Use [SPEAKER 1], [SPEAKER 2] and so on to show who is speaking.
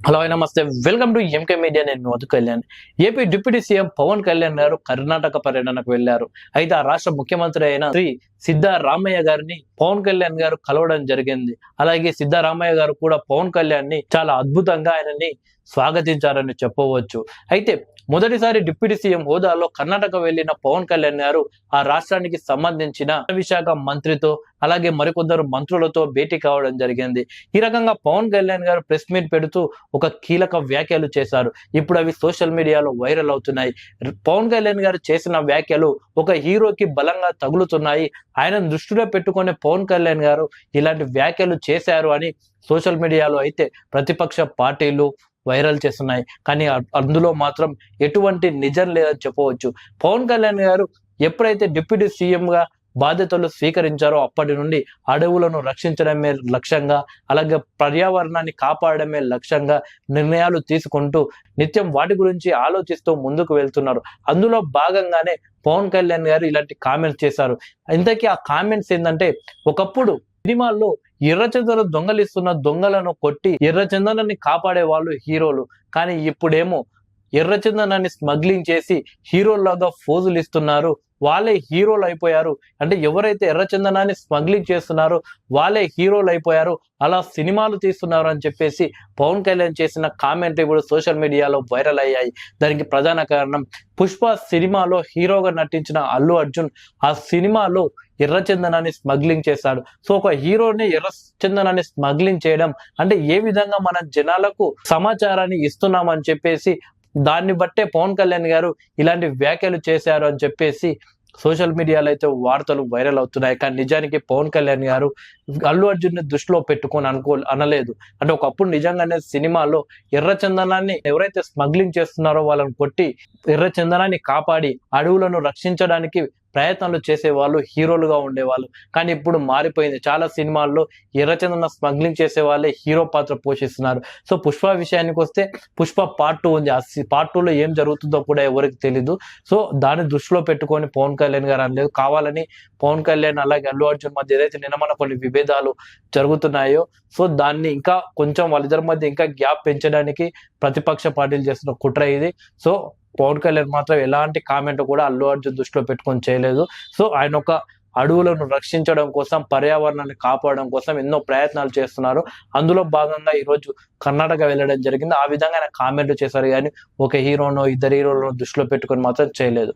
[SPEAKER 1] Hello నమస్తే, welcome to MK media. నేను Madhu Kalyan. AP deputy CM Pawan Kalyan గారు కర్ణాటక పర్యటనకు వెళ్లారు. అయితే ఆ రాష్ట్ర ముఖ్యమంత్రి అయిన శ్రీ సిద్ధరామయ్య గారిని పవన్ కళ్యాణ్ గారు కలవడం జరిగింది. అలాగే సిద్ధరామయ్య గారు కూడా పవన్ కళ్యాణ్ ని చాలా అద్భుతంగా ఆయనని స్వాగతించారని చెప్పవచ్చు. అయితే మొదటిసారి డిప్యూటీ సీఎం హోదాలో కర్ణాటక వెళ్లిన పవన్ కళ్యాణ్ గారు ఆ రాష్ట్రానికి సంబంధించిన విశాఖ మంత్రితో అలాగే మరికొందరు మంత్రులతో భేటీ కావడం జరిగింది. ఈ రకంగా పవన్ కళ్యాణ్ గారు ప్రెస్ మీట్ పెడుతూ ఒక కీలక వ్యాఖ్యలు చేశారు. ఇప్పుడు అవి సోషల్ మీడియాలో వైరల్ అవుతున్నాయి. పవన్ కళ్యాణ్ గారు చేసిన వ్యాఖ్యలు ఒక హీరోకి బలంగా తగులుతున్నాయి. ఆయనను దృష్టిలో పెట్టుకునే పవన్ కళ్యాణ్ గారు ఇలాంటి వ్యాఖ్యలు చేశారు అని సోషల్ మీడియాలో అయితే ప్రతిపక్ష పార్టీలు వైరల్ చేస్తున్నాయి. కానీ అందులో మాత్రం ఎటువంటి నిజం లేదని చెప్పవచ్చు. పవన్ కళ్యాణ్ గారు ఎప్పుడైతే డిప్యూటీ సీఎం గా బాధ్యతలు స్వీకరించారో అప్పటి నుండి అడవులను రక్షించడమే లక్ష్యంగా, అలాగే పర్యావరణాన్ని కాపాడమే లక్ష్యంగా నిర్ణయాలు తీసుకుంటూ నిత్యం వాటి గురించి ఆలోచిస్తూ ముందుకు వెళ్తున్నారు. అందులో భాగంగానే పవన్ కళ్యాణ్ గారు ఇలాంటి కామెంట్స్ చేశారు. ఇంతకీ ఆ కామెంట్స్ ఏంటంటే, ఒకప్పుడు సినిమాల్లో ఎర్రచందనం దొంగలిస్తున్న దొంగలను కొట్టి ఎర్రచందనాన్ని కాపాడే వాళ్ళు హీరోలు. కానీ ఇప్పుడేమో ఎర్రచందనాన్ని స్మగ్లింగ్ చేసి హీరోల్లాగా ఫోజులు ఇస్తున్నారు. వాళ్ళే హీరోలు అయిపోయారు. అంటే ఎవరైతే ఎర్రచందనాన్ని స్మగ్లింగ్ చేస్తున్నారో వాళ్ళే హీరోలు అయిపోయారు, అలా సినిమాలు తీస్తున్నారు అని చెప్పేసి పవన్ కళ్యాణ్ చేసిన కామెంట్ ఇప్పుడు సోషల్ మీడియాలో వైరల్ అయ్యాయి. దానికి ప్రధాన కారణం, పుష్ప సినిమాలో హీరోగా నటించిన అల్లు అర్జున్ ఆ సినిమాలో ఎర్రచందనాన్ని స్మగ్లింగ్ చేశాడు. సో ఒక హీరోని ఎర్రచందనాన్ని స్మగ్లింగ్ చేయడం అంటే ఏ విధంగా మన జనాలకు సమాచారాన్ని ఇస్తున్నామని చెప్పేసి, దాన్ని బట్టే పవన్ కళ్యాణ్ గారు ఇలాంటి వ్యాఖ్యలు చేశారు అని చెప్పేసి సోషల్ మీడియాలో అయితే వార్తలు వైరల్ అవుతున్నాయి. కానీ నిజానికి పవన్ కళ్యాణ్ గారు అల్లు అర్జున్ ని దృష్టిలో పెట్టుకొని అనలేదు. అంటే ఒకప్పుడు నిజంగానే సినిమాలో ఎర్రచందనాన్ని ఎవరైతే స్మగ్లింగ్ చేస్తున్నారో వాళ్ళని కొట్టి ఎర్రచందనాన్ని కాపాడి అడవులను రక్షించడానికి ప్రయత్నాలు చేసేవాళ్ళు హీరోలుగా ఉండేవాళ్ళు. కానీ ఇప్పుడు మారిపోయింది. చాలా సినిమాల్లో ఎర్రచందన స్మగ్లింగ్ చేసే వాళ్ళే హీరో పాత్ర పోషిస్తున్నారు. సో పుష్ప విషయానికి వస్తే, పుష్ప పార్ట్ 2 ఉంది. ఆ పార్ట్ 2లో ఏం జరుగుతుందో కూడా ఎవరికి తెలీదు. సో దాన్ని దృష్టిలో పెట్టుకొని పవన్ కళ్యాణ్ గారు అనలేదు. కావాలని పవన్ కళ్యాణ్ అలాగే అల్లు అర్జున్ మధ్య ఏదైతే నిన్న కొన్ని విభేదాలు జరుగుతున్నాయో, సో దాన్ని ఇంకా కొంచెం వాళ్ళిద్దరి మధ్య ఇంకా గ్యాప్ పెంచడానికి ప్రతిపక్ష పార్టీలు చేస్తున్న కుట్ర ఇది. సో పవన్ కళ్యాణ్ మాత్రం ఎలాంటి కామెంట్ కూడా అల్లు అర్జున్ దృష్టిలో పెట్టుకొని చేయలేదు. సో ఆయన ఒక అడవులను రక్షించడం కోసం, పర్యావరణాన్ని కాపాడడం కోసం ఎన్నో ప్రయత్నాలు చేస్తున్నారు. అందులో భాగంగా ఈరోజు కర్ణాటక వెళ్ళడం జరిగింది. ఆ విధంగా ఆయన కామెంట్లు చేశారు కానీ ఒక హీరోనో ఇద్దరు హీరోలను దృష్టిలో పెట్టుకొని మాత్రం చేయలేదు.